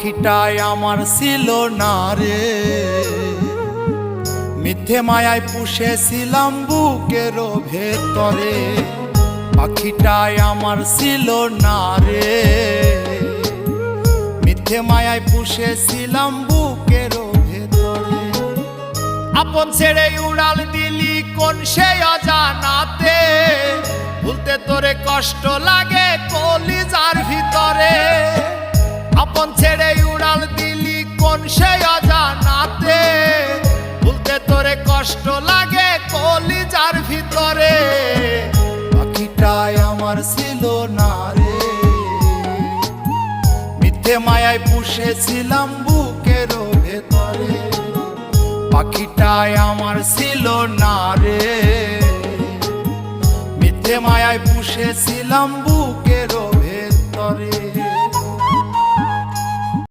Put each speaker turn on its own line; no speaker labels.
পাখিটাই আমার ছিল না রে, মিথ্যে মায়ায় পুষেছিলাম বুকের ভেতরে। পাখিটাই আমার ছিল না রে, মিথ্যে মায়ায় পুষেছিলাম বুকের ভেতরে। আপন ছেড়ে উড়াল দিলি কোন সে অজানাতে, ভুলতে তোরে কষ্ট লাগে কলিজার ভিতরে। আপন ছেড়ে উড়াল দিলি কোন সে অজানাতে, ভুলতে তোরে কষ্ট লাগে কলিজার ভিতরে। পাখিটাই আমার ছিল না রে, মিথ্যে মায়ায় পুষেছিলাম বুকের ভেতরে। পাখিটাই আমার ছিল না রে, মিথ্যে মায়ায় পুষেছিলাম বুকের ভেতরে।